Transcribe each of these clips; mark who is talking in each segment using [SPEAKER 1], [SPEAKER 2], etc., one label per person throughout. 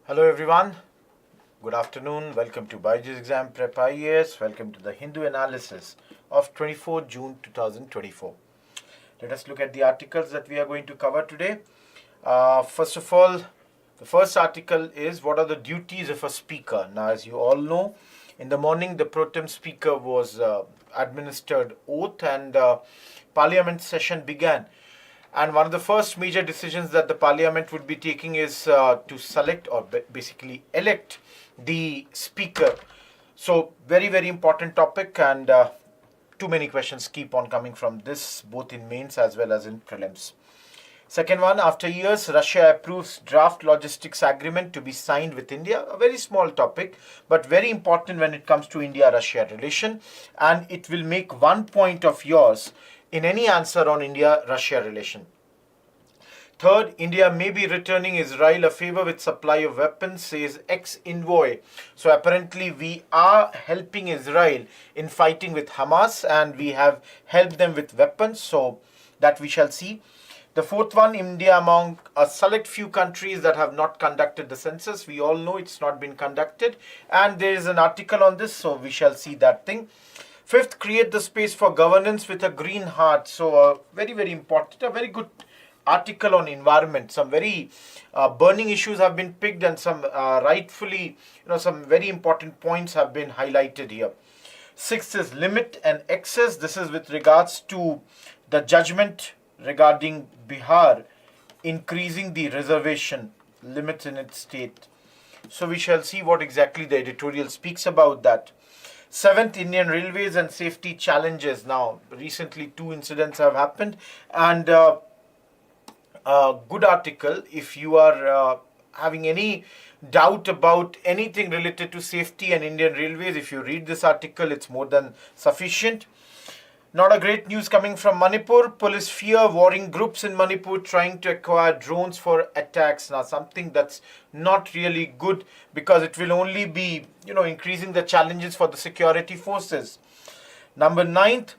[SPEAKER 1] Hello everyone, good afternoon, welcome to Byjus Exam Prep IAS, welcome to the Hindu analysis of 24 June 2024. Let us look at the articles that we are going to cover today. First of all, the first article is what are the duties of a speaker. Now as you all know, in the morning the pro tem speaker was administered oath and parliament session began. And one of the first major decisions that the parliament would be taking is to select or basically elect the speaker. So very, very important topic, and too many questions keep on coming from this, both in mains as well as in prelims. Second one, after years, Russia approves draft logistics agreement to be signed with India. A very small topic, but very important when it comes to India-Russia relation. And it will make 1 point of yours in any answer on India-Russia relation. Third, India may be returning Israel a favor with supply of weapons, says ex-envoy. So apparently we are helping Israel in fighting with Hamas and we have helped them with weapons. So that we shall see. The fourth one, India among a select few countries that have not conducted the census. We all know it's not been conducted. And there is an article on this, so we shall see that thing. Fifth, create the space for governance with a green heart. So very, very important, a very good article on environment. Some very burning issues have been picked and some rightfully, some very important points have been highlighted here. Sixth is limit and excess. This is with regards to the judgment regarding Bihar increasing the reservation limits in its state. So we shall see what exactly the editorial speaks about that. Seventh, Indian Railways and safety challenges. Now, recently 2 incidents have happened, and a good article. If you are having any doubt about anything related to safety and Indian Railways, if you read this article, it's more than sufficient. Not a great news coming from Manipur. Police fear warring groups in Manipur trying to acquire drones for attacks. Now, something that's not really good because it will only be, increasing the challenges for the security forces. Number 9th,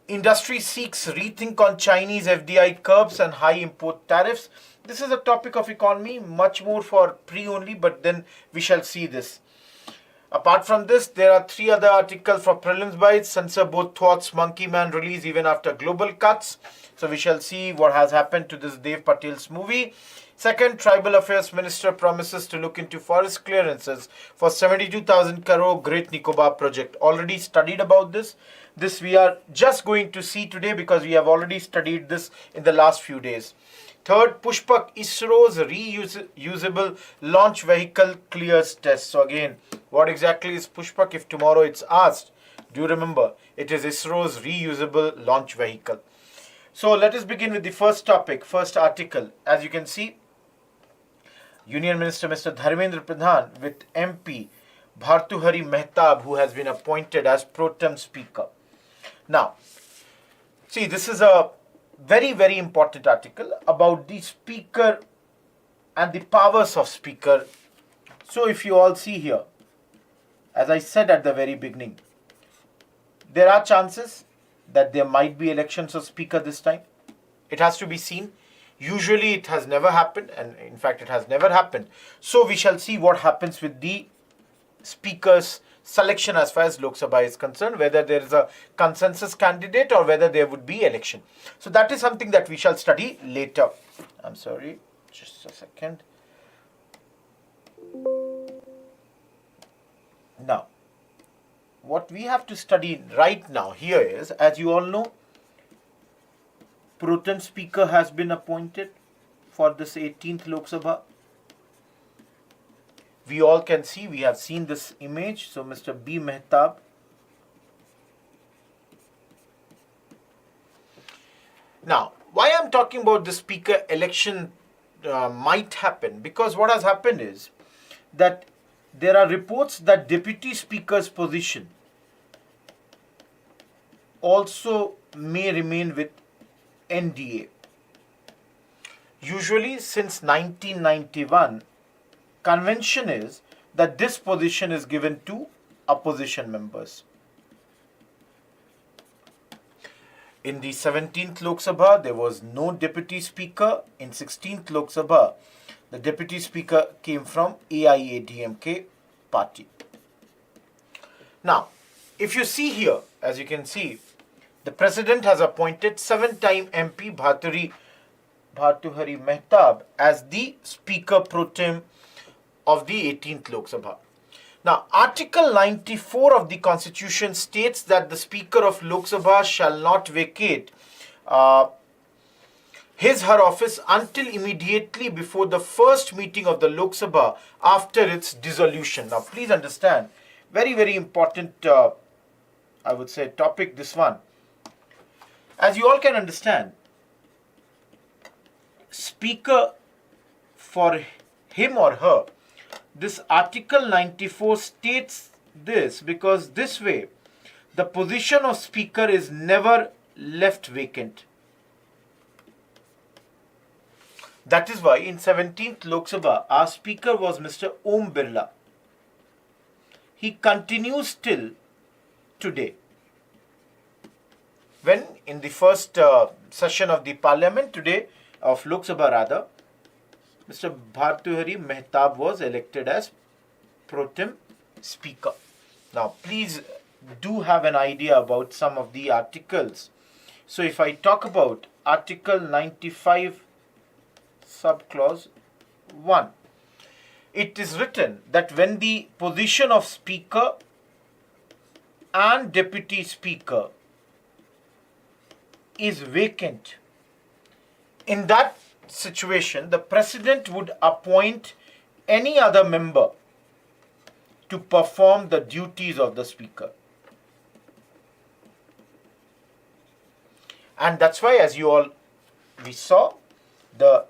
[SPEAKER 1] industry seeks rethink on Chinese FDI curbs and high import tariffs. This is a topic of economy, much more for pre only, but then we shall see this. Apart from this, there are 3 other articles for prelims bites. Censor both thoughts, Monkey Man release even after global cuts. So we shall see what has happened to this Dev Patel's movie. Second, Tribal Affairs Minister promises to look into forest clearances for 72,000 crore Great Nicobar project. Already studied about this. This we are just going to see today because we have already studied this in the last few days. Third, Pushpak ISRO's reusable launch vehicle clears test. So again, what exactly is Pushpak? If tomorrow it's asked, do you remember? It is ISRO's reusable launch vehicle. So let us begin with the first topic, first article. As you can see, Union Minister Mr. Dharmendra Pradhan with MP Bhartuhari Mehtab, who has been appointed as pro tem speaker. Now, see, this is a very, very important article about the speaker and the powers of speaker. So if you all see here, as I said at the very beginning, there are chances that there might be elections of speaker this time. It has to be seen. Usually it has never happened, and in fact it has never happened. So we shall see what happens with the speaker's selection as far as Lok Sabha is concerned, whether there is a consensus candidate or whether there would be election. So that is something that we shall study later. I'm sorry, just a second. Now, what we have to study right now here is, as you all know, pro tem speaker has been appointed for this 18th Lok Sabha. We all can see, we have seen this image. So Mr. B. Mehtab. Now, why I'm talking about the speaker election might happen, because what has happened is that there are reports that deputy speaker's position also may remain with NDA. Usually since 1991, convention is that this position is given to opposition members. In the 17th Lok Sabha, there was no deputy speaker. In 16th Lok Sabha, The deputy speaker came from AIADMK party. Now, if you see here, as you can see, the president has appointed 7-time MP Bhartahari Mehtab as the speaker pro tem of the 18th Lok Sabha. Now, Article 94 of the Constitution states that the Speaker of Lok Sabha shall not vacate her office until immediately before the first meeting of the Lok Sabha after its dissolution. Now, please understand, very, very important, I would say, topic, this one. As you all can understand, Speaker, for him or her, this Article 94 states this because this way the position of Speaker is never left vacant. That is why in 17th Lok Sabha, our Speaker was Mr. Om Birla. He continues till today. When in the first session of the Parliament today, of Lok Sabha rather, Mr. Bhartahari Mehtab was elected as pro tem speaker. Now, please do have an idea about some of the articles. So, if I talk about Article 95, subclause 1, it is written that when the position of speaker and deputy speaker is vacant, in that situation, the president would appoint any other member to perform the duties of the speaker. And that's why, as we saw, the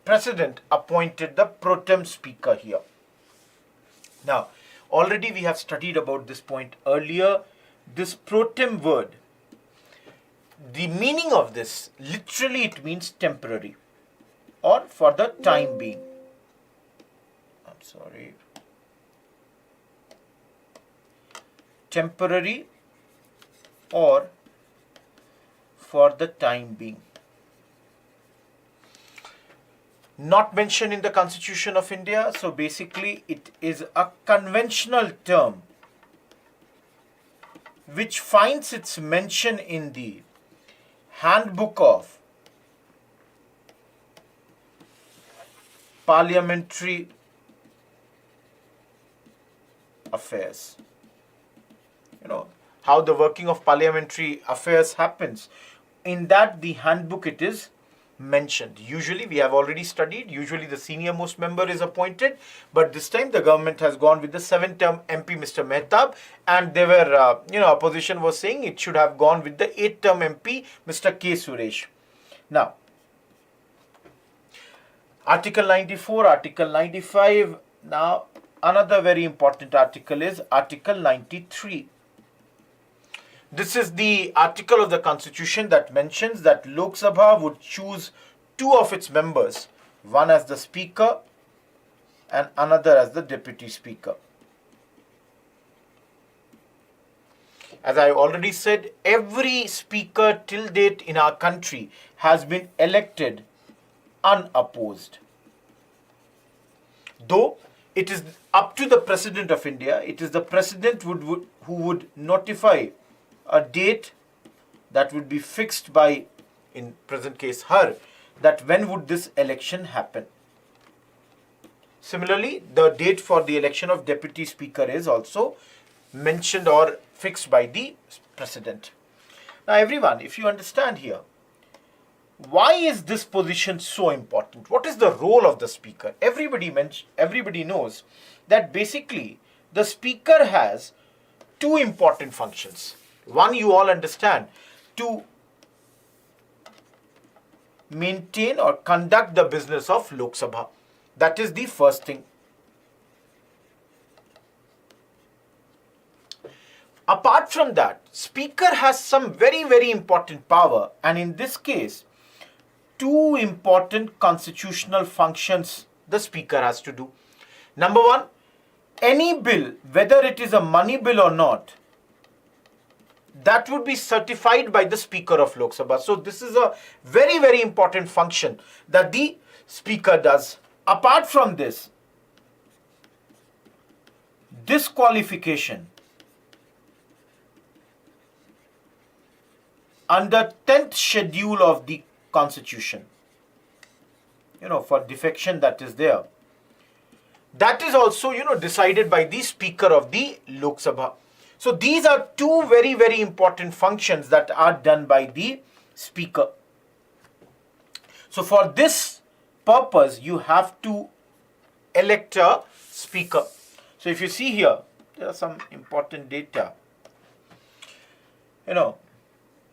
[SPEAKER 1] president appointed the pro tem speaker here. Now, already we have studied about this point earlier. This pro tem word, the meaning of this, literally it means temporary or for the time being. I'm sorry. Temporary or for the time being. Not mentioned in the Constitution of India, so basically it is a conventional term which finds its mention in the Handbook of Parliamentary Affairs. You know, how the working of parliamentary affairs happens. In that, the handbook, it is mentioned. Usually, we have already studied, usually the senior most member is appointed, but this time the government has gone with the 7-term MP, Mr. Mehtab, and they were, opposition was saying it should have gone with the 8-term MP, Mr. K. Suresh. Now, Article 94, Article 95, now another very important article is Article 93. This is the article of the Constitution that mentions that Lok Sabha would choose 2 of its members, one as the Speaker and another as the Deputy Speaker. As I already said, every Speaker till date in our country has been elected unopposed. Though it is up to the President of India, it is the President who would notify a date that would be fixed by, in present case, her, that when would this election happen. Similarly, the date for the election of Deputy Speaker is also mentioned or fixed by the President. Now everyone, if you understand here, why is this position so important? What is the role of the Speaker? Everybody knows that basically the Speaker has 2 important functions. One, you all understand, to maintain or conduct the business of Lok Sabha. That is the first thing. Apart from that, Speaker has some very, very important power, and in this case, 2 important constitutional functions the Speaker has to do. Number 1, any bill, whether it is a money bill or not, that would be certified by the Speaker of Lok Sabha. So this is a very, very important function that the Speaker does. Apart from this, disqualification under 10th schedule of the Constitution, for defection that is there, that is also, decided by the Speaker of the Lok Sabha. So these are two very, very important functions that are done by the Speaker. So for this purpose, you have to elect a Speaker. So if you see here, there are some important data.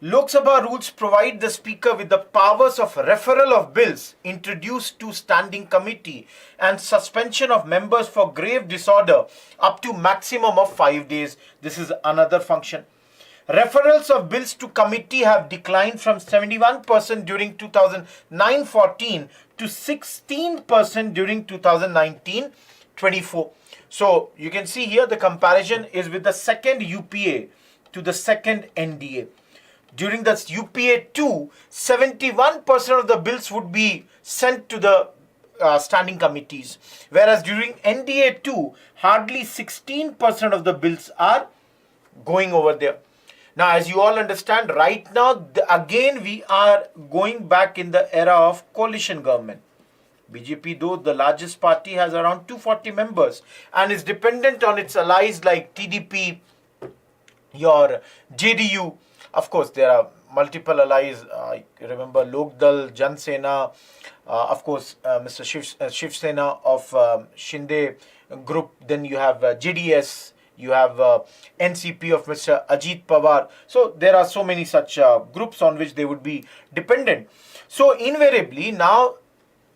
[SPEAKER 1] Lok Sabha rules provide the Speaker with the powers of referral of bills introduced to standing committee and suspension of members for grave disorder up to maximum of 5 days. This is another function. Referrals of bills to committee have declined from 71% during 2009-14 to 16% during 2019-24. So you can see here the comparison is with the second UPA to the second NDA. During the UPA 2, 71% of the bills would be sent to the standing committees, whereas during NDA 2, hardly 16% of the bills are going over there. Now, as you all understand, right now, again, we are going back in the era of coalition government. BJP, though the largest party, has around 240 members and is dependent on its allies like TDP, your JDU. Of course, there are multiple allies. I remember Lokdal, Jan Sena, of course, Mr. Shiv Sena of Shinde group. Then you have JDS, you have NCP of Mr. Ajit Pawar. So there are so many such groups on which they would be dependent. So invariably, now,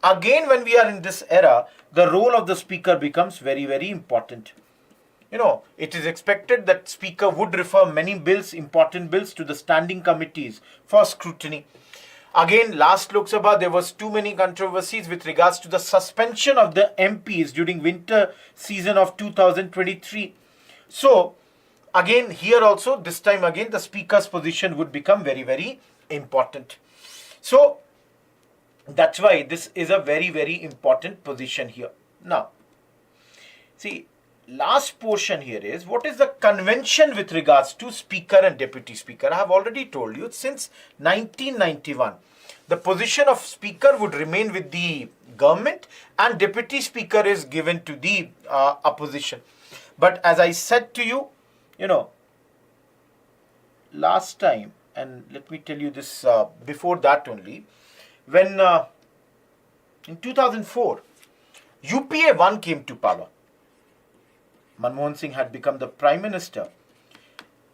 [SPEAKER 1] again, when we are in this era, the role of the Speaker becomes very, very important. It is expected that Speaker would refer many bills, important bills, to the standing committees for scrutiny. Again, last Lok Sabha, there was too many controversies with regards to the suspension of the MPs during winter season of 2023. So, again, here also, this time again, the Speaker's position would become very, very important. So, that's why this is a very, very important position here. Now, see, last portion here is what is the convention with regards to Speaker and Deputy Speaker. I have already told you since 1991, the position of Speaker would remain with the government and Deputy Speaker is given to the opposition. But as I said to you, last time, and let me tell you this before that only, when in 2004, UPA 1 came to power. Manmohan Singh had become the Prime Minister.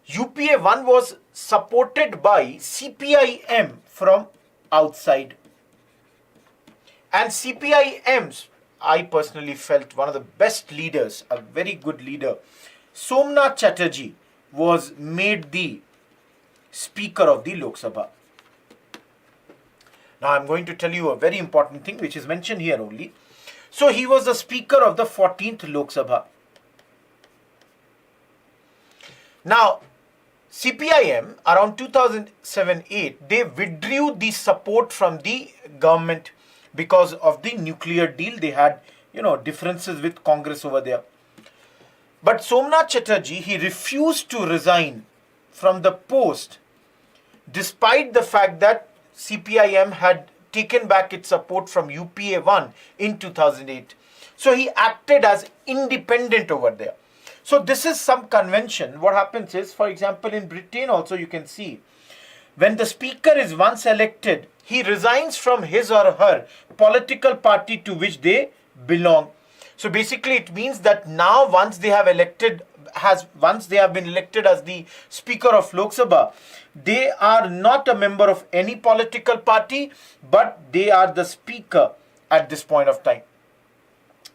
[SPEAKER 1] UPA 1 was supported by CPIM from outside. And CPIM's, I personally felt, one of the best leaders, a very good leader, Somnath Chatterjee, was made the Speaker of the Lok Sabha. Now I am going to tell you a very important thing which is mentioned here only. So he was the Speaker of the 14th Lok Sabha. Now, CPIM around 2007-8, they withdrew the support from the government because of the nuclear deal. They had, differences with Congress over there. But Somnath Chatterjee, he refused to resign from the post despite the fact that CPIM had taken back its support from UPA 1 in 2008. So he acted as independent over there. So this is some convention. What happens is, for example, in Britain also you can see, when the Speaker is once elected, he resigns from his or her political party to which they belong. So basically it means that now once they have been elected as the Speaker of Lok Sabha, they are not a member of any political party, but they are the Speaker at this point of time.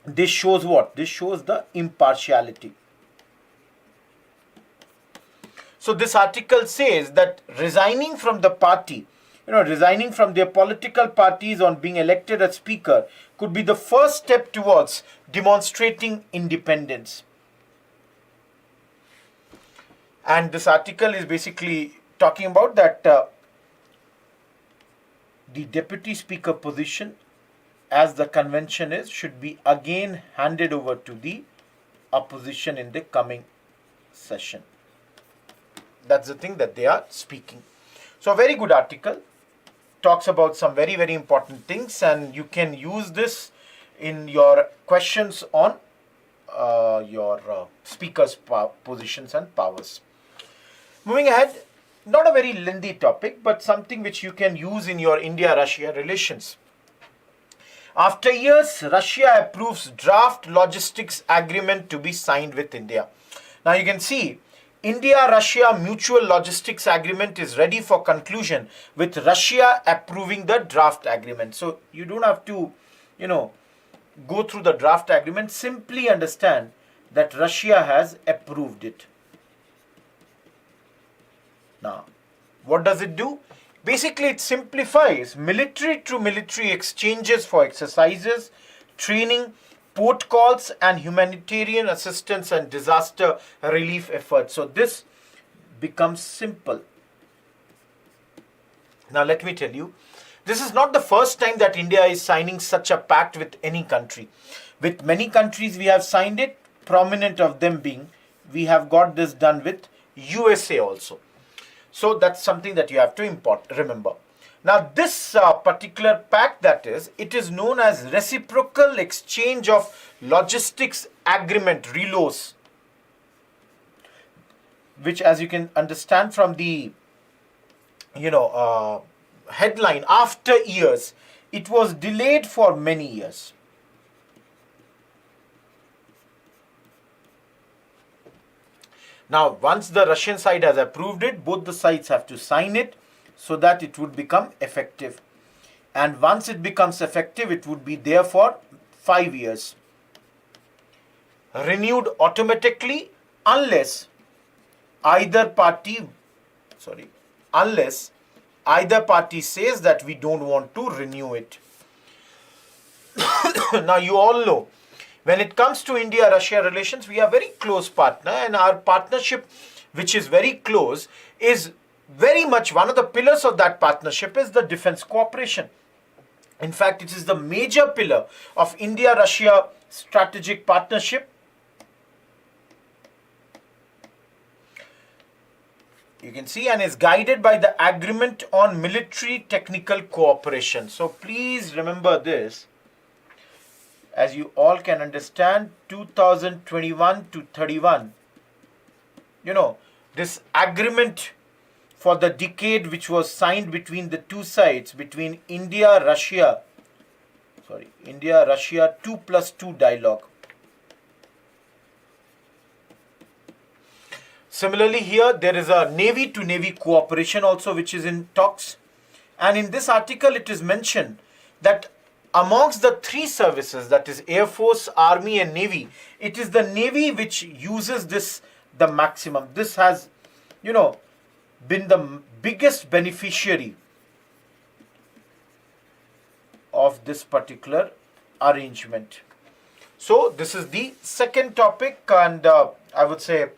[SPEAKER 1] This shows what? This shows the impartiality. So this article says that resigning from the party, resigning from their political parties on being elected as Speaker could be the first step towards demonstrating independence. And this article is basically talking about that the deputy speaker position, as the convention is, should be again handed over to the opposition in the coming session. That's the thing that they are speaking. So a very good article, talks about some very, very important things, and you can use this in your questions on your speaker's positions and powers. Moving ahead, not a very lengthy topic, but something which you can use in your India-Russia relations. After years, Russia approves draft logistics agreement to be signed with India. Now you can see, India-Russia mutual logistics agreement is ready for conclusion, with Russia approving the draft agreement. So you don't have to, go through the draft agreement. Simply understand that Russia has approved it. Now, what does it do? Basically, it simplifies military to military exchanges for exercises, training, port calls, and humanitarian assistance and disaster relief efforts. So this becomes simple. Now, let me tell you, this is not the first time that India is signing such a pact with any country. With many countries, we have signed it, prominent of them being, we have got this done with USA also. So that's something that you have to remember. Now this particular pact, it is known as Reciprocal Exchange of Logistics Agreement, RELOS, which, as you can understand from the headline, after years, it was delayed for many years. Now, once the Russian side has approved it, both the sides have to sign it so that it would become effective. And once it becomes effective, it would be there for 5 years. Renewed automatically unless either party says that we don't want to renew it. Now, you all know, when it comes to India-Russia relations, we are very close partner, and our partnership, which is very close, is very much one of the pillars of that partnership is the defense cooperation. In fact, it is the major pillar of India-Russia strategic partnership. You can see, and is guided by the agreement on military technical cooperation. So please remember this. As you all can understand, 2021 to 31, this agreement for the decade which was signed between the two sides, between India-Russia 2+2 dialogue. Similarly, here there is a Navy to Navy cooperation also which is in talks. And in this article, it is mentioned that amongst the three services, that is Air Force, Army and Navy, it is the Navy which uses this the maximum. This has, been the biggest beneficiary of this particular arrangement. So this is the second topic, and I would say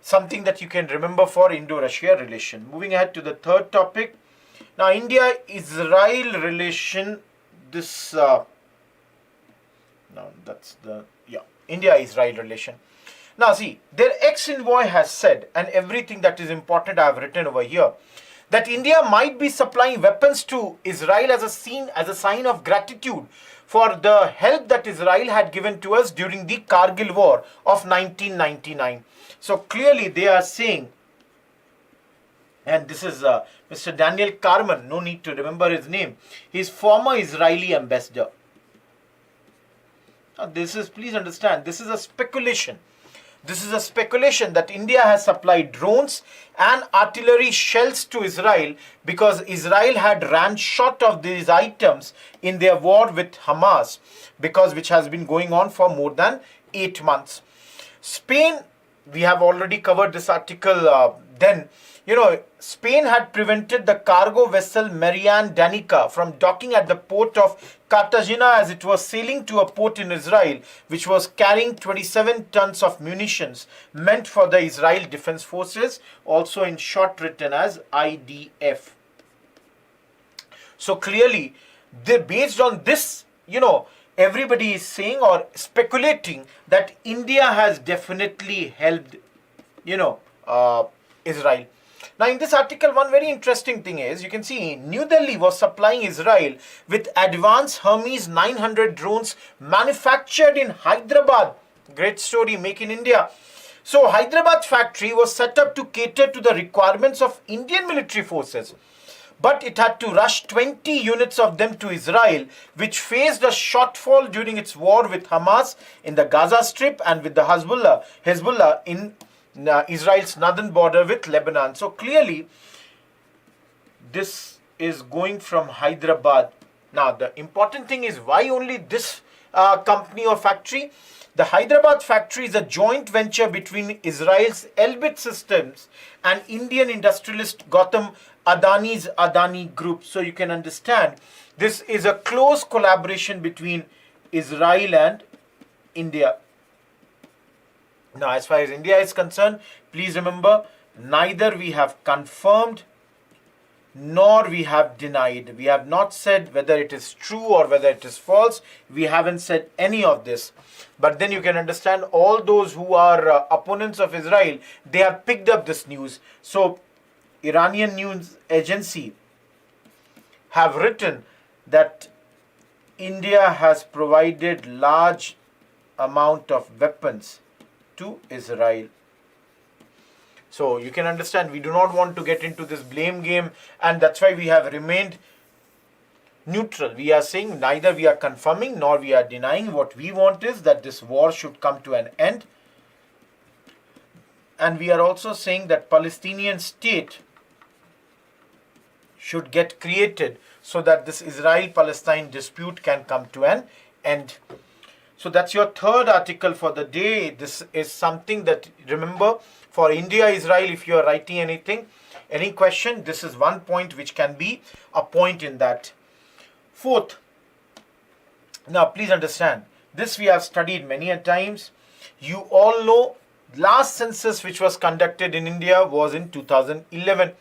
[SPEAKER 1] something that you can remember for Indo-Russia relation. Moving ahead to the third topic. Now, India-Israel relation. India-Israel relation. Now see, their ex-envoy has said, and everything that is important I have written over here, that India might be supplying weapons to Israel as a sign of gratitude for the help that Israel had given to us during the Kargil War of 1999. So clearly they are saying, and this is Mr. Daniel Carman, no need to remember his name. He is former Israeli ambassador. Now please understand, this is a speculation. This is a speculation that India has supplied drones and artillery shells to Israel because Israel had ran short of these items in their war with Hamas, which has been going on for more than 8 months. Spain, we have already covered this article then. Spain had prevented the cargo vessel Marianne Danica from docking at the port of Cartagena as it was sailing to a port in Israel, which was carrying 27 tons of munitions meant for the Israel Defense Forces, also in short written as IDF. So clearly, based on this, everybody is saying or speculating that India has definitely helped, Israel. Now, in this article, one very interesting thing is, you can see New Delhi was supplying Israel with advanced Hermes 900 drones manufactured in Hyderabad. Great story, make in India. So, Hyderabad factory was set up to cater to the requirements of Indian military forces. But it had to rush 20 units of them to Israel, which faced a shortfall during its war with Hamas in the Gaza Strip and with the Hezbollah in Israel's northern border with Lebanon. So clearly, this is going from Hyderabad. Now, the important thing is why only this company or factory? The Hyderabad factory is a joint venture between Israel's Elbit Systems and Indian industrialist Gautam Adani's Adani Group. So you can understand this is a close collaboration between Israel and India. Now, as far as India is concerned, please remember, neither we have confirmed nor we have denied. We have not said whether it is true or whether it is false. We haven't said any of this. But then you can understand all those who are opponents of Israel, they have picked up this news. So, Iranian news agency have written that India has provided large amount of weapons to Israel. So you can understand we do not want to get into this blame game, and that's why we have remained neutral. We are saying neither we are confirming nor we are denying. What we want is that this war should come to an end. And we are also saying that Palestinian state should get created so that this Israel-Palestine dispute can come to an end. So that's your third article for the day. This is something that, remember, for India, Israel, if you are writing anything, any question, this is one point which can be a point in that. Fourth, now please understand, this we have studied many a times. You all know, last census which was conducted in India was in 2011.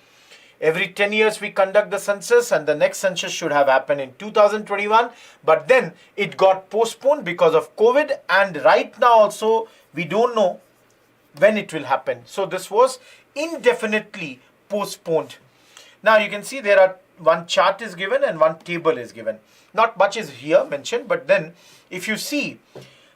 [SPEAKER 1] Every 10 years we conduct the census, and the next census should have happened in 2021. But then it got postponed because of COVID, and right now also we don't know when it will happen. So this was indefinitely postponed. Now you can see there are one chart is given and one table is given. Not much is here mentioned, but then if you see,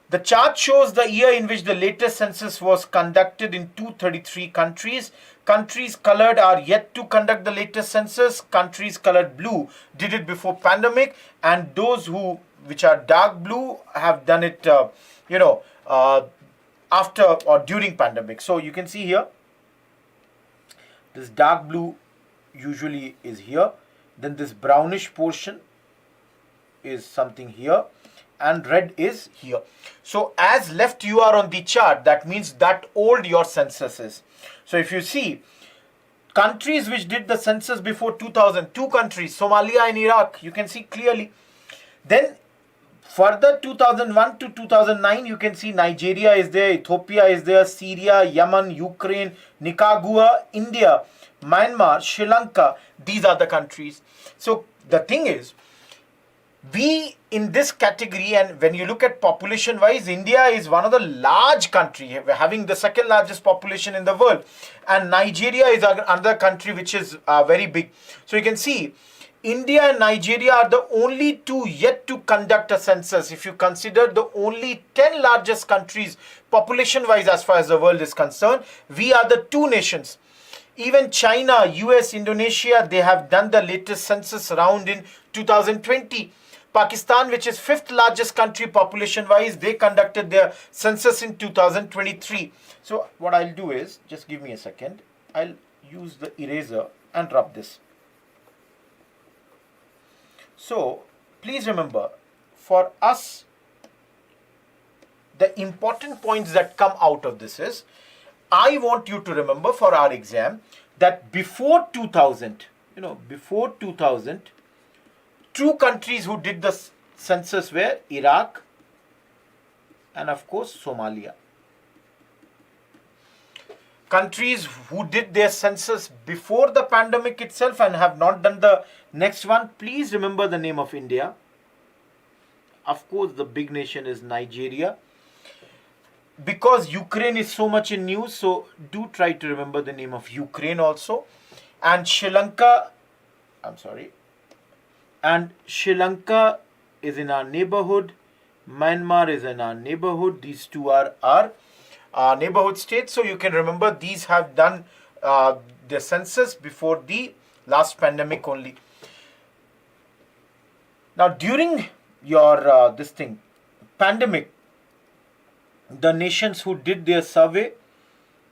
[SPEAKER 1] the chart shows the year in which the latest census was conducted in 233 countries. Countries colored are yet to conduct the latest census. Countries colored blue did it before pandemic, and those which are dark blue have done it, after or during pandemic. So you can see here, this dark blue usually is here. Then this brownish portion is something here, and red is here. So as left you are on the chart, that means that old your census is. So if you see, countries which did the census before 2000, two countries, Somalia and Iraq, you can see clearly. Then further 2001 to 2009, you can see Nigeria is there, Ethiopia is there, Syria, Yemen, Ukraine, Nicaragua, India, Myanmar, Sri Lanka. These are the countries. So the thing is, we in this category, and when you look at population wise, India is one of the large country, having the second largest population in the world, and Nigeria is another country which is very big. So you can see India and Nigeria are the only two yet to conduct a census. If you consider the only 10 largest countries population wise as far as the world is concerned, we are the two nations. Even China, US, Indonesia, they have done the latest census round in 2020. Pakistan, which is fifth largest country population wise, they conducted their census in 2023. So what I'll do is, just give me a second, I'll use the eraser and rub this. So please remember, for us, the important points that come out of this is, I want you to remember for our exam, that before 2000, before 2000, two countries who did the census were Iraq and of course Somalia. Countries who did their census before the pandemic itself and have not done the next one, please remember the name of India. Of course, the big nation is Nigeria. Because Ukraine is so much in news, so do try to remember the name of Ukraine also. And Sri Lanka, and Sri Lanka is in our neighborhood. Myanmar is in our neighborhood. These two are our neighborhood states. So you can remember these have done the census before the last pandemic only. Now during your pandemic, the nations who did their survey,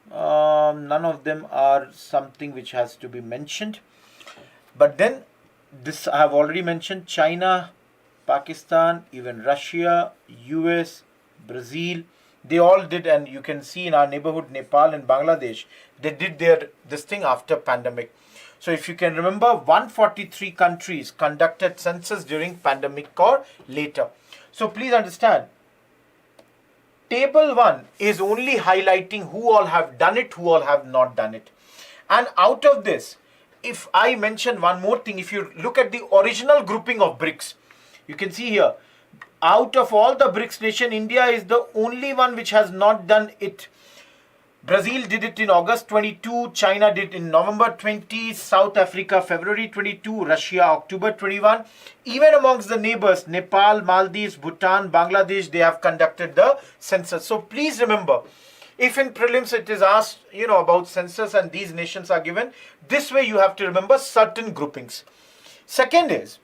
[SPEAKER 1] none of them are something which has to be mentioned. But then this I have already mentioned: China, Pakistan, even Russia, US, Brazil. They all did, and you can see in our neighborhood Nepal and Bangladesh, they did this thing after pandemic. So if you can remember, 143 countries conducted census during pandemic or later. So please understand, Table 1 is only highlighting who all have done it, who all have not done it. And out of this, if I mention one more thing, if you look at the original grouping of BRICS, you can see here, out of all the BRICS nation, India is the only one which has not done it. Brazil did it in August 22, China did it in November 20, South Africa February 22, Russia October 21. Even amongst the neighbors, Nepal, Maldives, Bhutan, Bangladesh, they have conducted the census. So please remember, if in prelims it is asked, about census and these nations are given, this way you have to remember certain groupings. Second is,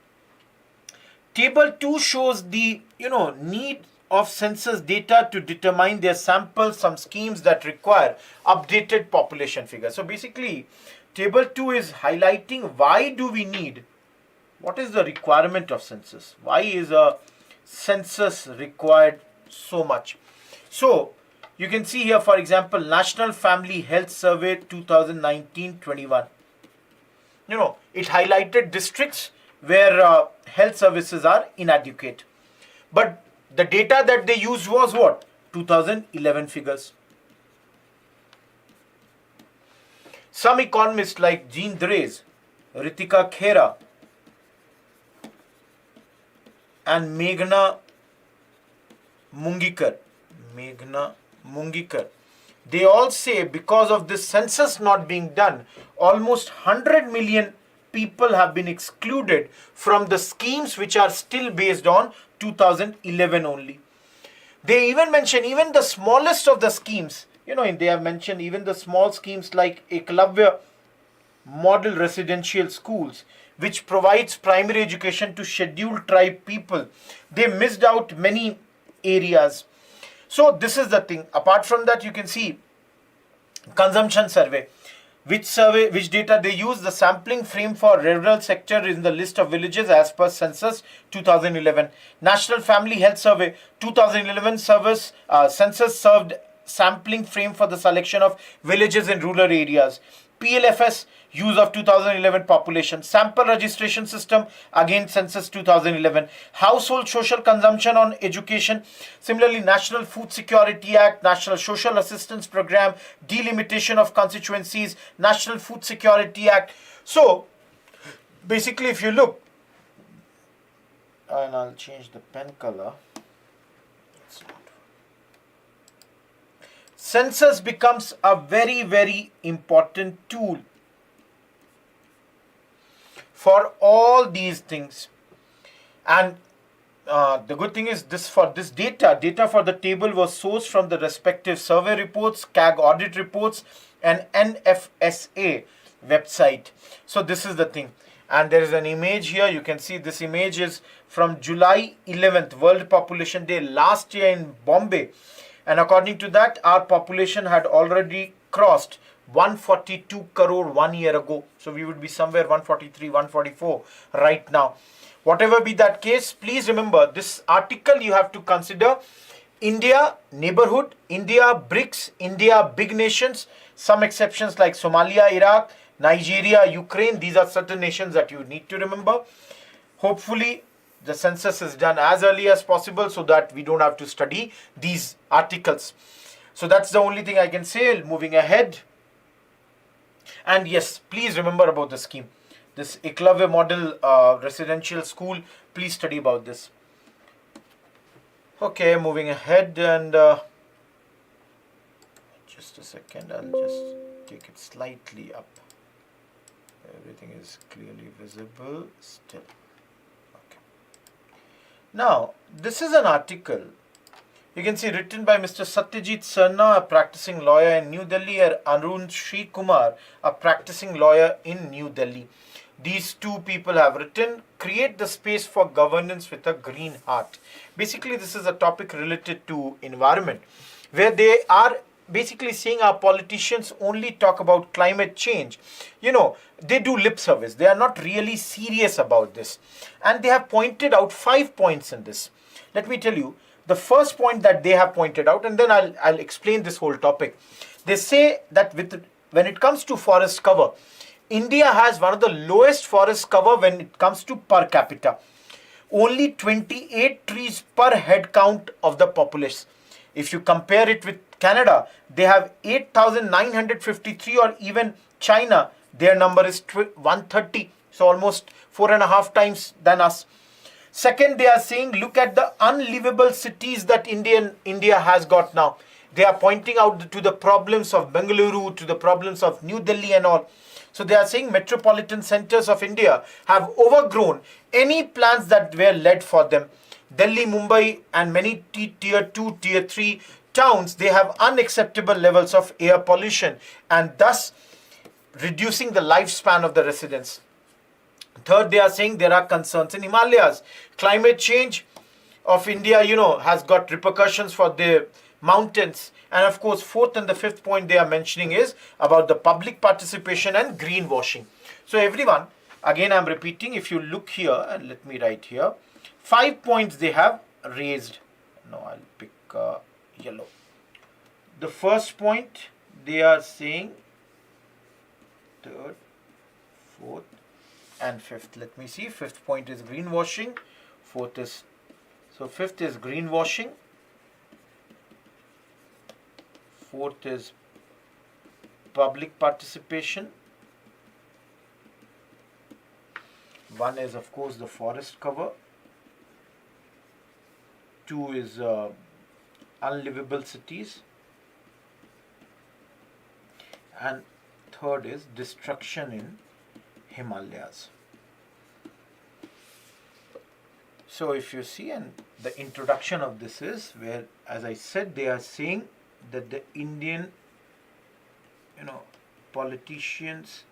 [SPEAKER 1] Table 2 shows the, need of census data to determine their samples, some schemes that require updated population figures. So basically, Table 2 is highlighting why do we need, what is the requirement of census? Why is a census required so much? So, you can see here, for example, National Family Health Survey 2019-21. It highlighted districts where health services are inadequate. But the data that they used was what? 2011 figures. Some economists like Jean Drèze, Ritika Khera, and Meghna Mungikar, they all say because of this census not being done, almost 100 million people have been excluded from the schemes which are still based on 2011 only. They even mention even the smallest of the schemes, they have mentioned even the small schemes like Eklavya model residential schools, which provides primary education to scheduled tribe people. They missed out many areas. So this is the thing. Apart from that, you can see consumption survey. Which data they use? The sampling frame for rural sector in the list of villages as per census 2011. National Family Health Survey 2011 census served sampling frame for the selection of villages in rural areas. PLFS use of 2011 population. Sample registration system, again census 2011. Household social consumption on education. Similarly, National Food Security Act, National Social Assistance Program, delimitation of constituencies, National Food Security Act. So, basically if you look, and I'll change the pen color. Census becomes a very, very important tool for all these things. And the good thing is data for the table was sourced from the respective survey reports, CAG audit reports, and NFSA website. So this is the thing. And there is an image here. You can see this image is from July 11th, World Population Day last year in Bombay. And according to that, our population had already crossed 142 crore 1 year ago. So we would be somewhere 143, 144 right now. Whatever be that case, please remember this article you have to consider India, neighborhood, India, BRICS, India, big nations, some exceptions like Somalia, Iraq, Nigeria, Ukraine, these are certain nations that you need to remember. Hopefully, the census is done as early as possible so that we don't have to study these articles. So that's the only thing I can say. Moving ahead. And yes, please remember about the scheme. This Eklavya model residential school, please study about this. Okay, moving ahead, and just a second, I'll just take it slightly up. Everything is clearly visible still. Okay. Now, this is an article you can see written by Mr. Satyajit Sarna, a practicing lawyer in New Delhi, and Arun Sri Kumar, a practicing lawyer in New Delhi. These two people have written, create the space for governance with a green heart. Basically, this is a topic related to environment, where they are basically saying our politicians only talk about climate change. You know, they do lip service. They are not really serious about this. And they have pointed out 5 points in this. Let me tell you, the first point that they have pointed out, and then I'll explain this whole topic. They say that when it comes to forest cover, India has one of the lowest forest cover when it comes to per capita. Only 28 trees per head count of the populace. If you compare it with Canada, they have 8,953, or even China, their number is 130. So almost 4.5 times than us. Second, they are saying, look at the unlivable cities that India has got now. They are pointing out to the problems of Bengaluru, to the problems of New Delhi and all. So they are saying metropolitan centers of India have overgrown any plans that were led for them. Delhi, Mumbai and many tier 2, tier 3 towns, they have unacceptable levels of air pollution and thus reducing the lifespan of the residents. Third, they are saying there are concerns in Himalayas. Climate change of India, has got repercussions for the mountains. And of course, fourth and the fifth point they are mentioning is about the public participation and greenwashing. So everyone, again I'm repeating, if you look here, and let me write here, 5 points they have raised. No, I'll pick yellow. The first point they are saying, third, fourth, and fifth. Let me see. Fifth point is greenwashing. Fifth is greenwashing. Fourth is public participation. One is, of course, the forest cover. Two is unlivable cities. And third is destruction in Himalayas. So if you see, and the introduction of this is where, as I said, they are saying that the Indian, politicians,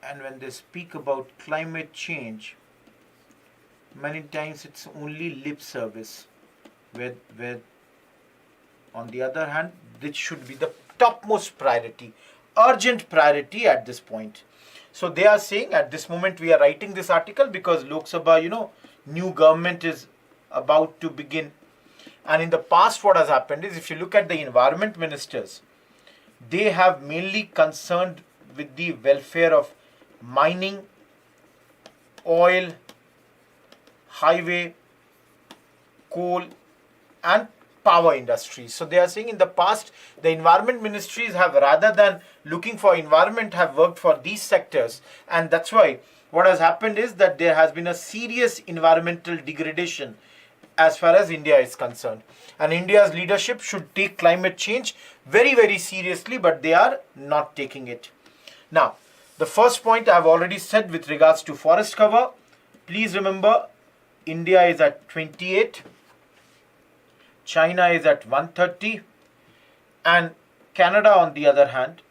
[SPEAKER 1] and when they speak about climate change, many times it's only lip service, where on the other hand, this should be the topmost priority, urgent priority at this point. So they are saying at this moment we are writing this article because Lok Sabha, new government is about to begin. And in the past what has happened is, if you look at the environment ministers, they have mainly concerned with the welfare of mining, oil, highway, coal and power industries. So they are saying in the past, the environment ministries have, rather than looking for environment, have worked for these sectors. And that's why what has happened is that there has been a serious environmental degradation as far as India is concerned. And India's leadership should take climate change very, very seriously, but they are not taking it. Now, the first point I have already said with regards to forest cover. Please remember, India is at 28. China is at 130, and Canada, on the other hand,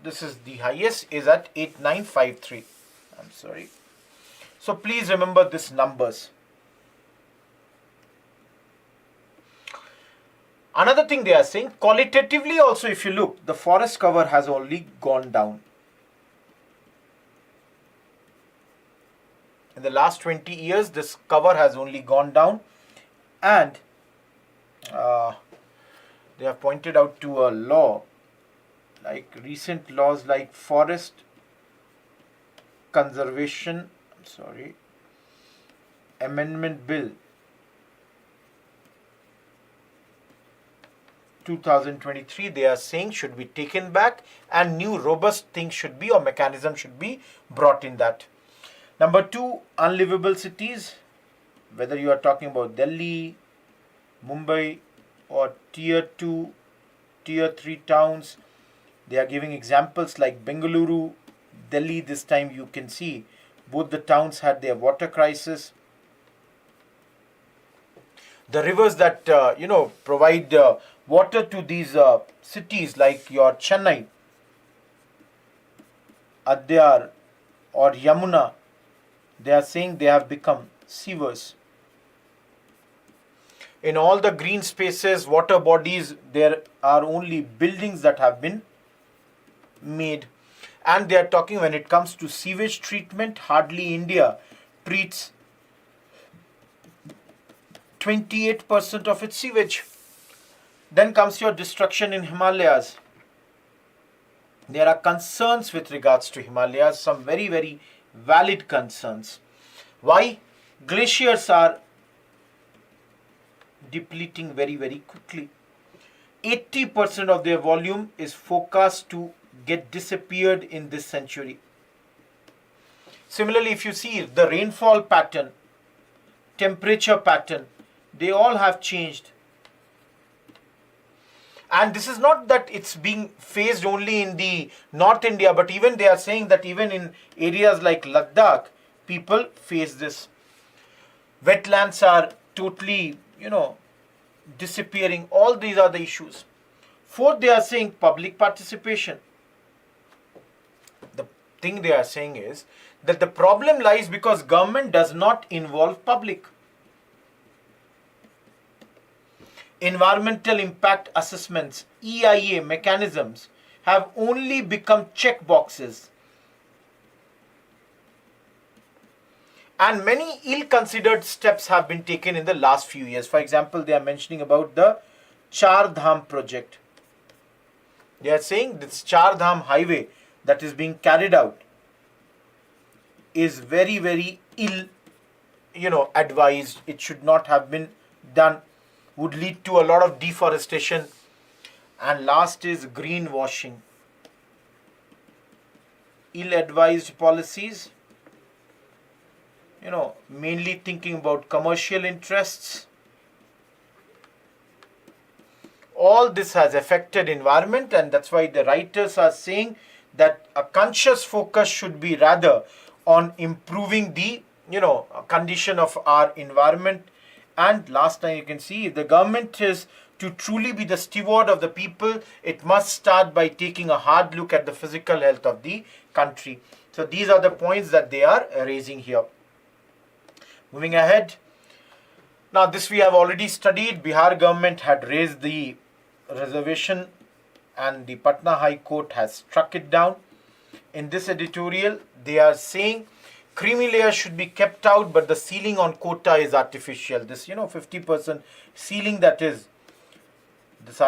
[SPEAKER 1] this is the highest, is at 8953. I'm sorry. So please remember these numbers. Another thing they are saying, qualitatively also, if you look, the forest cover has only gone down. In the last 20 years, this cover has only gone down. And they have pointed out to a law. like recent laws like forest conservation, amendment bill 2023, they are saying should be taken back and new robust things should be, or mechanism should be brought in that. Number 2, unlivable cities, whether you are talking about Delhi, Mumbai, or tier 2, tier 3 towns. They are giving examples like Bengaluru, Delhi. This time you can see both the towns had their water crisis. The rivers that provide water to these cities like your Chennai, Adyar, or Yamuna, they are saying they have become sewers. In all the green spaces, water bodies, there are only buildings that have been made. And they are talking, when it comes to sewage treatment, hardly India treats 28% of its sewage. Then comes your destruction in Himalayas. There are concerns with regards to Himalayas, some very, very valid concerns. Why? Glaciers are depleting very, very quickly. 80% of their volume is forecast to get disappeared in this century. Similarly, if you see the rainfall pattern, temperature pattern, they all have changed. And this is not that it's being faced only in the North India, but even they are saying that even in areas like Ladakh, people face this. Wetlands are totally, disappearing. All these are the issues. Fourth, they are saying public participation. The thing they are saying is that the problem lies because government does not involve public. Environmental impact assessments, EIA mechanisms have only become check boxes. And many ill-considered steps have been taken in the last few years. For example, they are mentioning about the Char Dham project. They are saying this Char Dham highway that is being carried out is very, very ill, advised. It should not have been done. Would lead to a lot of deforestation. And last is greenwashing. Ill-advised policies, mainly thinking about commercial interests. All this has affected environment, and that's why the writers are saying that a conscious focus should be rather on improving the condition of our environment. And last time you can see, if the government is to truly be the steward of the people, it must start by taking a hard look at the physical health of the country. So these are the points that they are raising here. Moving ahead. Now this we have already studied. Bihar government had raised the reservation and the Patna High Court has struck it down. In this editorial, they are saying creamy layer should be kept out, but the ceiling on quota is artificial. This 50% ceiling that is, this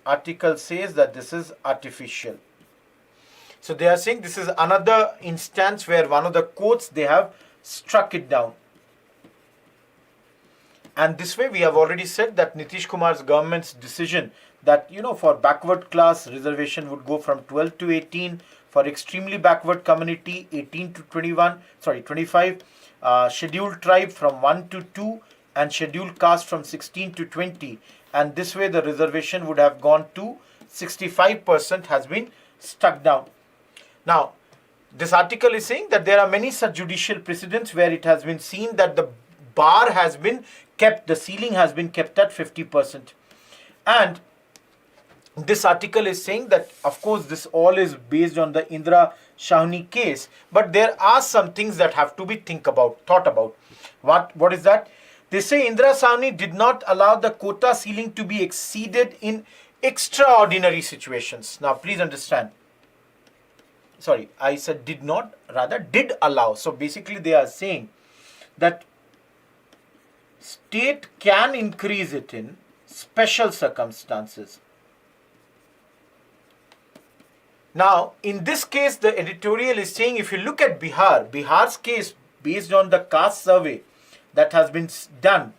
[SPEAKER 1] article says that this is artificial. So they are saying this is another instance where one of the courts, they have struck it down. And this way we have already said that Nitish Kumar's government's decision that for backward class reservation would go from 12 to 18, for extremely backward community 18 to 25, scheduled tribe from 1 to 2, and scheduled caste from 16 to 20, and this way the reservation would have gone to 65% has been struck down. Now this article is saying that there are many such judicial precedents where it has been seen that the bar has been kept, the ceiling has been kept at 50%. And this article is saying that, of course, this all is based on the Indra Shahni case, but there are some things that have to be thought about. What is that? They say Indra Shahni did not allow the quota ceiling to be exceeded in extraordinary situations. Now, please understand. Sorry, I said did not, rather did allow. So basically they are saying that state can increase it in special circumstances. Now, in this case, the editorial is saying, if you look at Bihar's case based on the caste survey that has been done,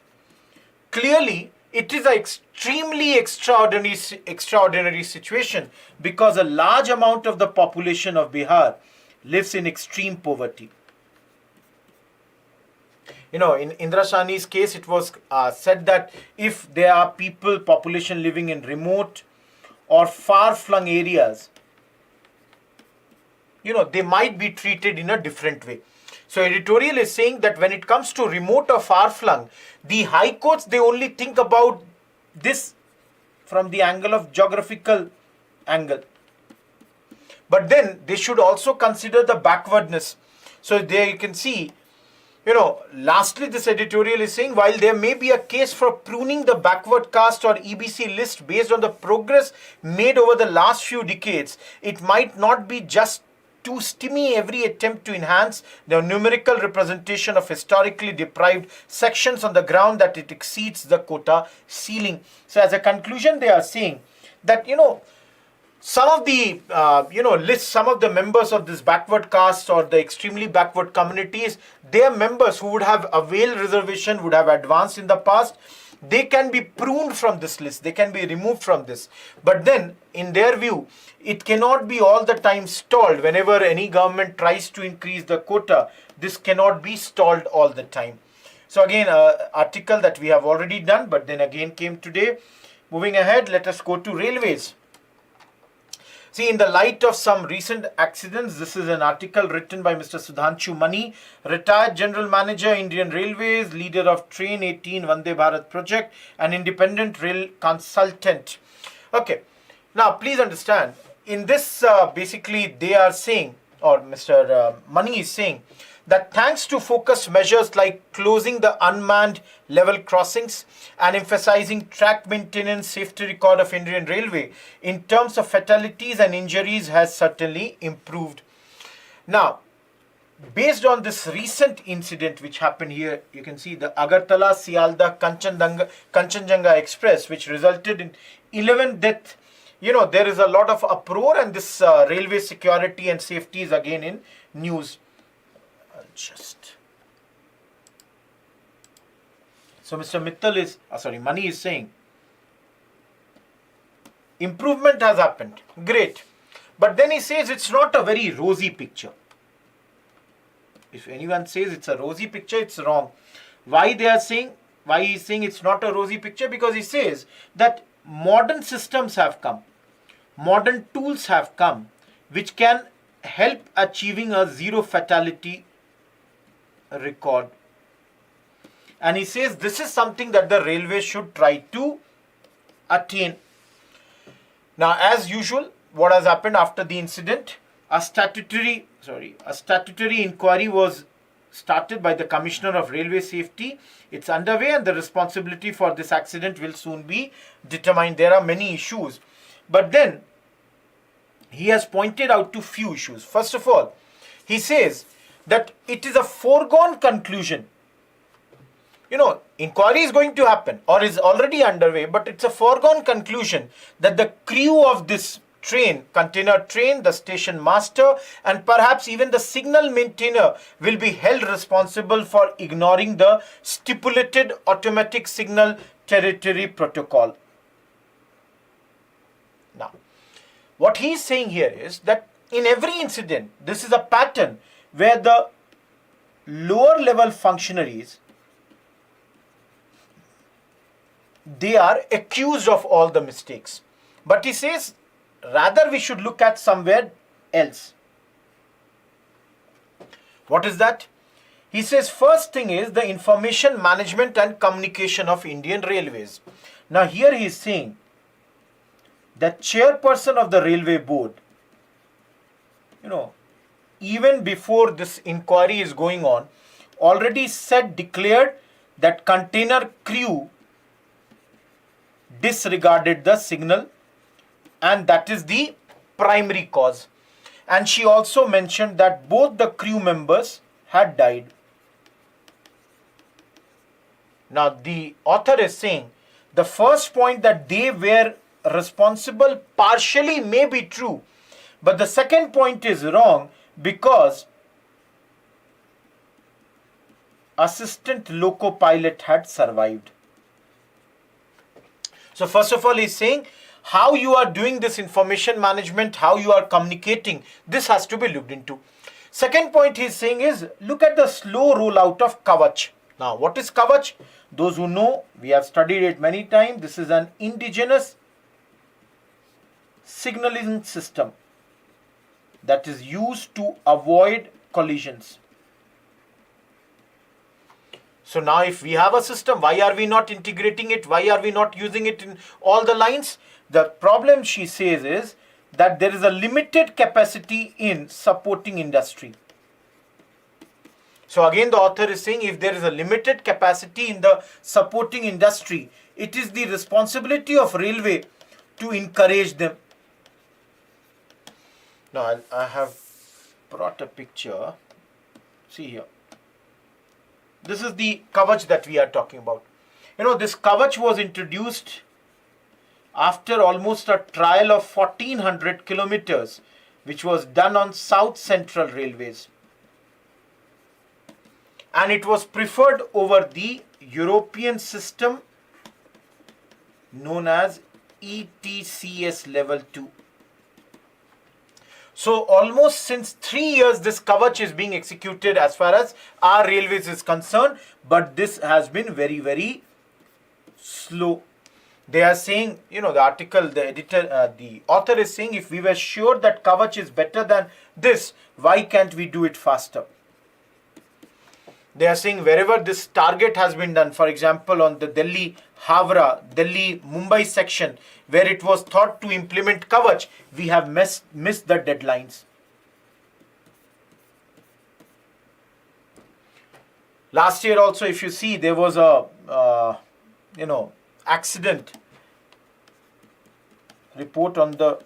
[SPEAKER 1] clearly it is an extremely extraordinary situation, because a large amount of the population of Bihar lives in extreme poverty. In Indra Shani's case, it was said that if there are population living in remote or far-flung areas, they might be treated in a different way. So editorial is saying that when it comes to remote or far-flung, the high courts, they only think about this from the angle of geographical angle. But then they should also consider the backwardness. So there you can see, lastly, this editorial is saying, while there may be a case for pruning the backward caste or EBC list based on the progress made over the last few decades, it might not be just to stymie every attempt to enhance the numerical representation of historically deprived sections on the ground that it exceeds the quota ceiling. So as a conclusion, they are saying that, some of the, some of the members of this backward caste or the extremely backward communities, they are members who would have availed reservation, would have advanced in the past. They can be pruned from this list. They can be removed from this. But then, in their view, it cannot be all the time stalled. Whenever any government tries to increase the quota, this cannot be stalled all the time. So again, article that we have already done, but then again came today. Moving ahead, let us go to railways. See, in the light of some recent accidents, this is an article written by Mr. Sudhanshu Mani, retired General Manager, Indian Railways, leader of Train 18 Vande Bharat project, and independent rail consultant. Okay, now please understand, in this basically they are saying, or Mr. Mani is saying, that thanks to focused measures like closing the unmanned level crossings and emphasizing track maintenance safety record of Indian Railway in terms of fatalities and injuries has certainly improved. Now, based on this recent incident which happened here, you can see the Agartala Sialdah Kanchenjunga Express, which resulted in 11 deaths. There is a lot of uproar, and this railway security and safety is again in news. So Mr. Mani is saying, improvement has happened. Great. But then he says it's not a very rosy picture. If anyone says it's a rosy picture, it's wrong. Why he's saying it's not a rosy picture? Because he says that modern systems have come. Modern tools have come which can help achieving a zero fatality record. And he says this is something that the railway should try to attain. Now, as usual, what has happened after the incident? A statutory inquiry was started by the Commissioner of Railway Safety. It's underway, and the responsibility for this accident will soon be determined. There are many issues, but then he has pointed out to few issues. First of all, he says that it is a foregone conclusion. Inquiry is going to happen or is already underway, but it's a foregone conclusion that the crew of this train, container train, the station master, and perhaps even the signal maintainer will be held responsible for ignoring the stipulated automatic signal territory protocol. Now, what he is saying here is that in every incident, this is a pattern where the lower level functionaries, they are accused of all the mistakes. But he says, rather we should look at somewhere else. What is that? He says, first thing is the information management and communication of Indian Railways. Now here he is saying that chairperson of the railway board, even before this inquiry is going on, already declared that container crew disregarded the signal, and that is the primary cause. And she also mentioned that both the crew members had died. Now the author is saying the first point, that they were responsible, partially may be true, But the second point is wrong because assistant loco pilot had survived. So first of all, he's saying how you are doing this information management, how you are communicating, this has to be looked into. Second point he's saying is, look at the slow rollout of Kavage. Now, what is Kavage? Those who know, we have studied it many times. This is an indigenous signaling system that is used to avoid collisions. So now if we have a system, why are we not integrating it? Why are we not using it in all the lines? The problem, she says, is that there is a limited capacity in supporting industry. So again, the author is saying if there is a limited capacity in the supporting industry, it is the responsibility of railway to encourage them. Now I have brought a picture. See here. This is the Kavage that we are talking about. You know, this Kavage was introduced after almost a trial of 1400 kilometers, which was done on South Central Railways. And it was preferred over the European system known as ETCS level 2. So almost since 3 years this Kavage is being executed as far as our railways is concerned, but this has been very, very slow. They are saying, you know, the article, the editor, the author is saying, if we were sure that Kavage is better than this, why can't we do it faster? They are saying wherever this target has been done, for example, on the Delhi-Havra, Delhi-Mumbai section, where it was thought to implement Kavage, we have missed the deadlines. Last year also, if you see, there was a, accident report on the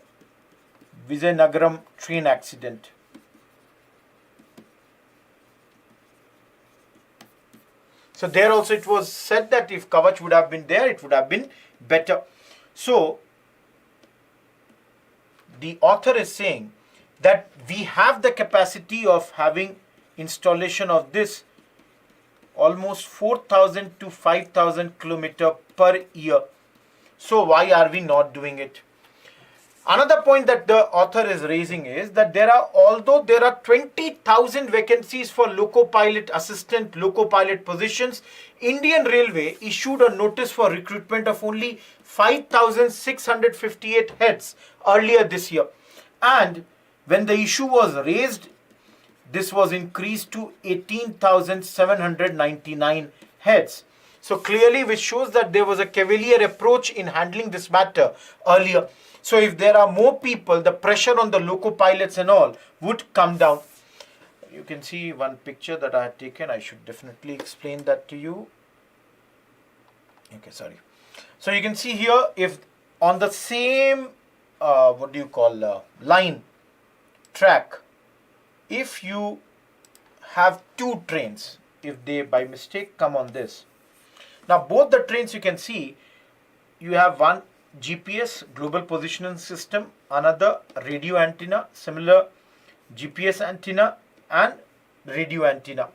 [SPEAKER 1] Vizianagaram train accident. So there also it was said that if Kavage would have been there, it would have been better. So the author is saying that we have the capacity of having installation of this almost 4,000 to 5,000 kilometer per year. So why are we not doing it? Another point that the author is raising is that although there are 20,000 vacancies for loco pilot, assistant loco pilot positions, Indian Railway issued a notice for recruitment of only 5,658 heads earlier this year. And when the issue was raised, this was increased to 18,799 heads. So clearly, which shows that there was a cavalier approach in handling this matter earlier. So if there are more people, the pressure on the loco pilots and all would come down. You can see one picture that I had taken. I should definitely explain that to you. Okay, sorry. So you can see here, if on the same, line, track, if you have two trains, if they by mistake come on this. Now both the trains, you can see, you have one GPS, global positioning system, another radio antenna, similar GPS antenna and radio antenna.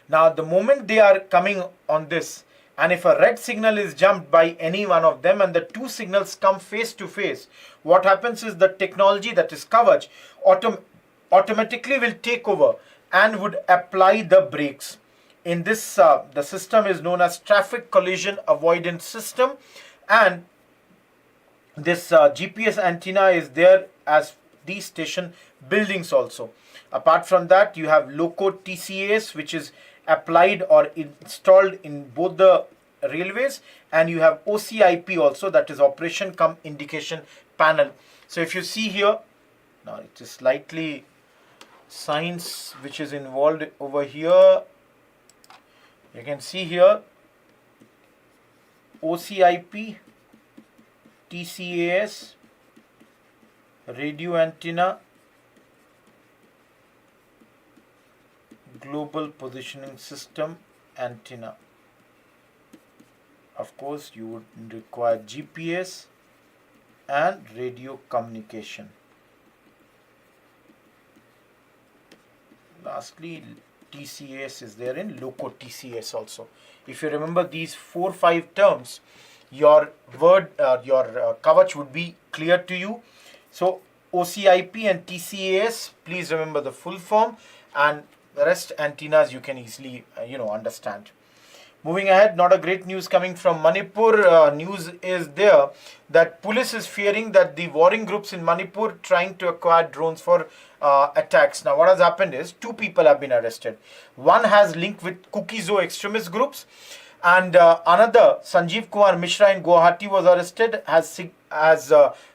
[SPEAKER 1] Now the moment they are coming on this, and if a red signal is jumped by any one of them and the two signals come face to face, what happens is the technology that is Kavage automatically will take over and would apply the brakes. In this, the system is known as traffic collision avoidance system, and this GPS antenna is there as these station buildings also. Apart from that, you have loco TCAS, which is applied or installed in both the railways, and you have OCIP also, that is operation cum indication panel. So if you see here, now it is slightly science which is involved over here. You can see here OCIP, TCAS, radio antenna, global positioning system antenna. Of course, you would require GPS and radio communication. Lastly, TCS is there in loco TCS also. If you remember these 4-5 terms, your Kavach would be clear to you. So OCIP and TCAS, please remember the full form, and the rest antennas you can easily understand. Moving ahead, not a great news coming from Manipur. News is there that police is fearing that the warring groups in Manipur trying to acquire drones for attacks. Now, what has happened is 2 people have been arrested. One has link with Kukizo extremist groups, and another, Sanjeev Kumar Mishra in Guwahati, was arrested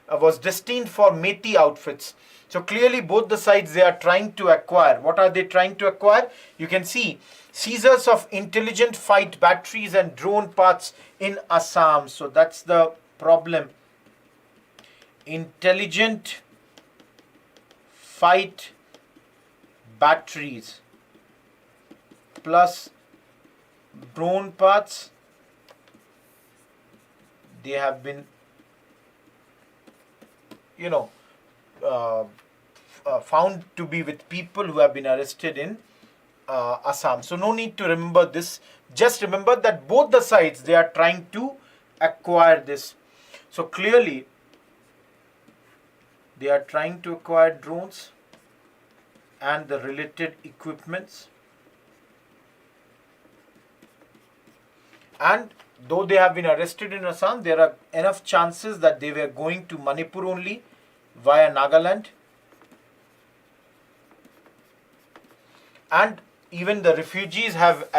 [SPEAKER 1] was destined for Methi outfits. So clearly both the sides, they are trying to acquire. What are they trying to acquire? You can see seizures of intelligent fight batteries and drone parts in Assam. So that's the problem. Intelligent fight batteries plus drone parts, they have been found to be with people who have been arrested in Assam. So no need to remember this. Just remember that both the sides, they are trying to acquire this. So clearly they are trying to acquire drones and the related equipments. And though they have been arrested in Assam, there are enough chances that they were going to Manipur only via Nagaland. And even the refugees have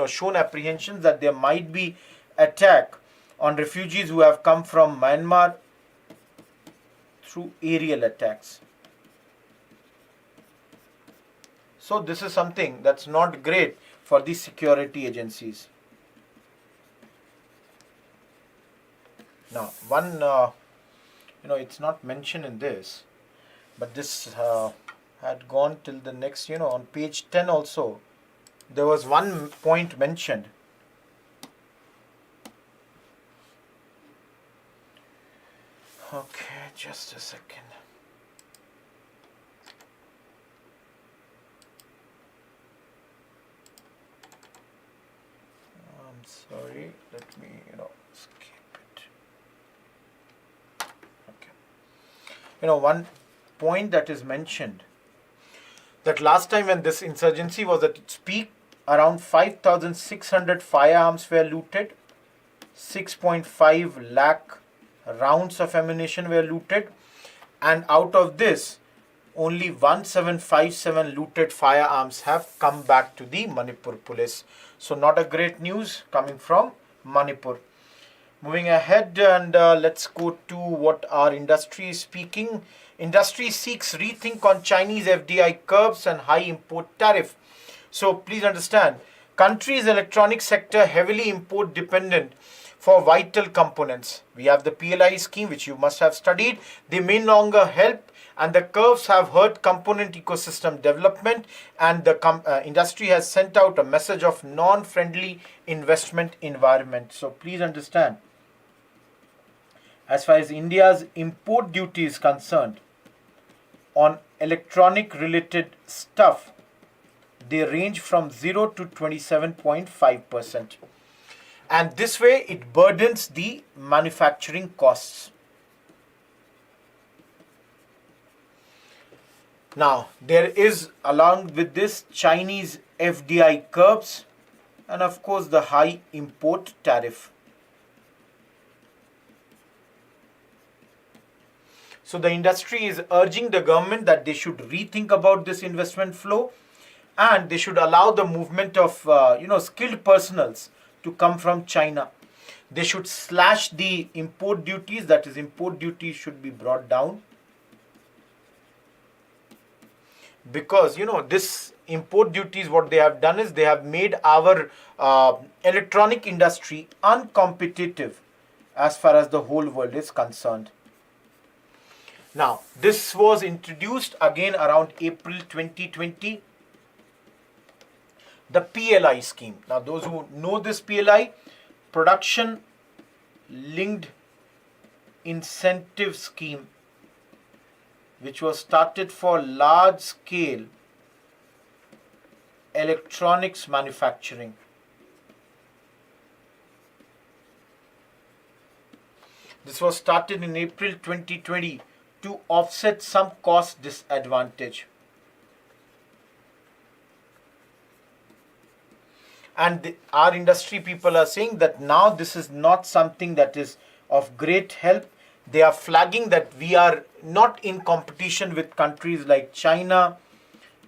[SPEAKER 1] shown apprehensions that there might be attack on refugees who have come from Myanmar through aerial attacks. So this is something that's not great for the security agencies. Now, one, it's not mentioned in this, but this had gone till the next, on page 10 also, there was one point mentioned. Okay, just a second. I'm sorry, let me, skip it. Okay. One point that is mentioned, that last time when this insurgency was at its peak, around 5,600 firearms were looted, 6.5 lakh rounds of ammunition were looted, and out of this, only 1757 looted firearms have come back to the Manipur police. So not a great news coming from Manipur. Moving ahead, and let's go to what our industry is speaking. Industry seeks rethink on Chinese FDI curbs and high import tariff. So please understand, country's electronic sector heavily import dependent for vital components. We have the PLI scheme, which you must have studied. They may no longer help, and the curves have hurt component ecosystem development, and the industry has sent out a message of non-friendly investment environment. So please understand, as far as India's import duty is concerned, on electronic related stuff, they range from 0 to 27.5%. And this way it burdens the manufacturing costs. Now, there is, along with this, Chinese FDI curbs and of course the high import tariff. So the industry is urging the government that they should rethink about this investment flow, and they should allow the movement of skilled personals to come from China. They should slash the import duties, that is, import duties should be brought down, because this import duties, what they have done is they have made our electronic industry uncompetitive as far as the whole world is concerned. Now, this was introduced again around April 2020. The PLI scheme. Now, those who know this PLI, Production Linked Incentive Scheme, which was started for large scale electronics manufacturing. This was started in April 2020 to offset some cost disadvantage. And our industry people are saying that now this is not something that is of great help. They are flagging that we are not in competition with countries like China,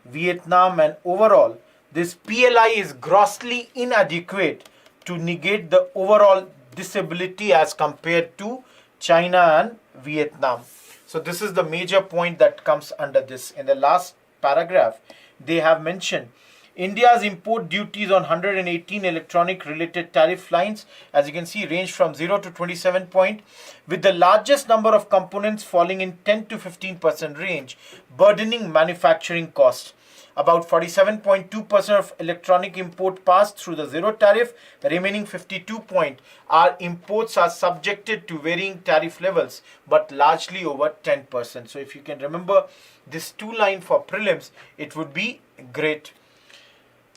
[SPEAKER 1] Vietnam, and overall this PLI is grossly inadequate to negate the overall disability as compared to China and Vietnam. So this is the major point that comes under this. In the last paragraph, they have mentioned India's import duties on 118 electronic related tariff lines, as you can see, range from 0 to 27 point, with the largest number of components falling in 10 to 15% range, burdening manufacturing costs. About 47.2% of electronic import passed through the zero tariff. The remaining 52 point our imports are subjected to varying tariff levels, but largely over 10%. So if you can remember this two line for prelims, it would be great.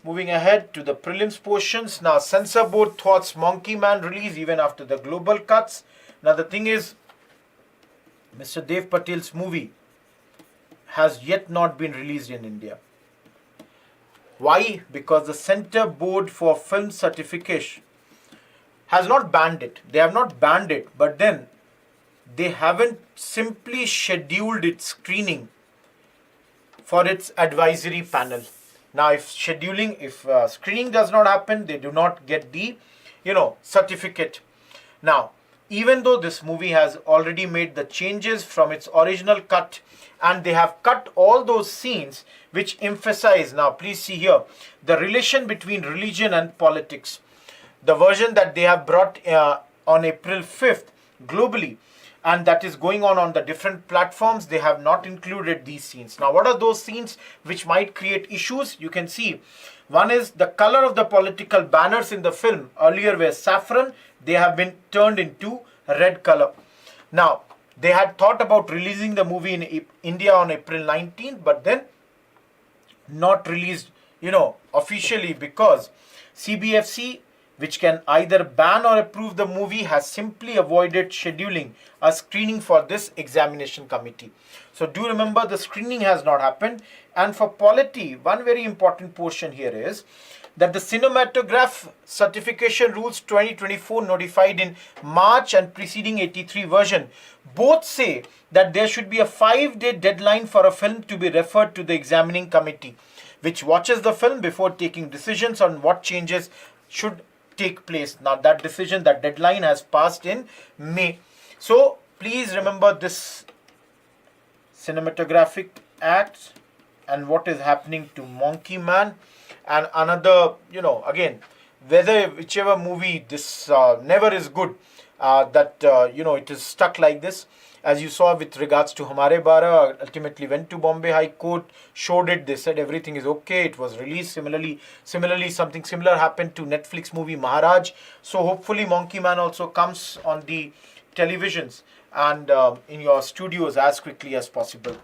[SPEAKER 1] Moving ahead to the prelims portions. Now, censor board thoughts Monkey Man release even after the global cuts. Now, the thing is, Mr. Dev Patel's movie has yet not been released in India. Why? Because the Center Board for Film Certification has not banned it. They have not banned it, but then they haven't simply scheduled its screening for its advisory panel. Now, if screening does not happen, they do not get the, certificate. Now, even though this movie has already made the changes from its original cut, and they have cut all those scenes which emphasize, now please see here, the relation between religion and politics. The version that they have brought on April 5th globally, and that is going on the different platforms, they have not included these scenes. Now, what are those scenes which might create issues? You can see one is the color of the political banners in the film earlier were saffron. They have been turned into red color. Now, they had thought about releasing the movie in India on April 19th, but then not released, officially, because CBFC, which can either ban or approve the movie, has simply avoided scheduling a screening for this examination committee. So do remember, the screening has not happened. And for polity, one very important portion here is that the cinematograph certification rules 2024 notified in March and preceding 83 version both say that there should be a 5-day deadline for a film to be referred to the examining committee, which watches the film before taking decisions on what changes should take place. Now, that decision, that deadline has passed in May. So please remember this cinematographic act and what is happening to Monkey Man. And another, again, whichever movie, this never is good that, it is stuck like this. As you saw with regards to Hamare Bara, ultimately went to Bombay High Court, showed it, they said everything is okay, it was released. Similarly, something similar happened to Netflix movie Maharaj. So hopefully Monkey Man also comes on the televisions and in your studios as quickly as possible.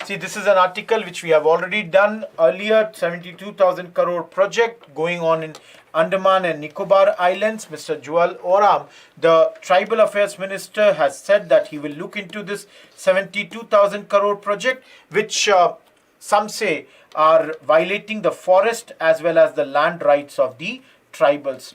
[SPEAKER 1] See, this is an article which we have already done earlier, 72,000 crore project going on in Andaman and Nicobar Islands. Mr. Joel Oram, the Tribal Affairs Minister, has said that he will look into this 72,000 crore project, which some say are violating the forest as well as the land rights of the tribals.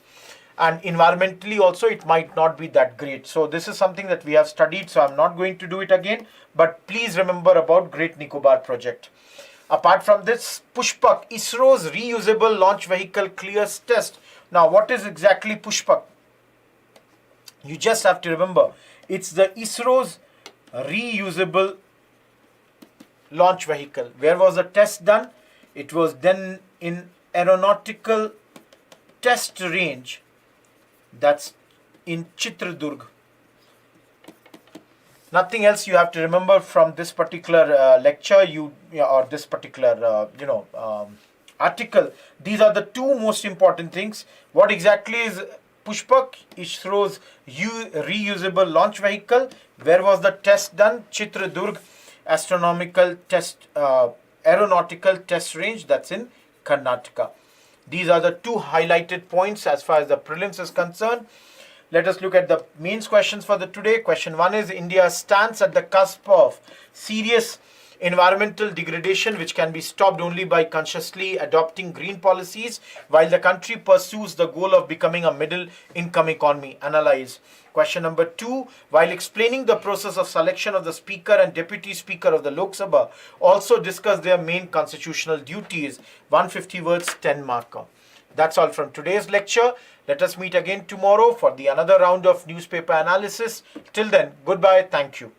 [SPEAKER 1] And environmentally also it might not be that great. So this is something that we have studied, so I'm not going to do it again. But please remember about Great Nicobar project. Apart from this, Pushpak, ISRO's reusable launch vehicle clears test. Now, what is exactly Pushpak? You just have to remember, it's the ISRO's reusable launch vehicle. Where was the test done? It was done in aeronautical test range. That's in Chitradurg. Nothing else you have to remember from this particular lecture, or this particular article. These are the two most important things. What exactly is Pushpak? ISRO's reusable launch vehicle. Where was the test done? Chitradurg aeronautical test range. That's in Karnataka. These are the two highlighted points as far as the prelims is concerned. Let us look at the mains questions for the today. Question 1 is India stands at the cusp of serious environmental degradation which can be stopped only by consciously adopting green policies while the country pursues the goal of becoming a middle income economy. Analyze. Question number 2, while explaining the process of selection of the Speaker and Deputy Speaker of the Lok Sabha, also discuss their main constitutional duties. 150 words, 10 marker. That's all from today's lecture. Let us meet again tomorrow for the another round of newspaper analysis. Till then, goodbye. Thank you.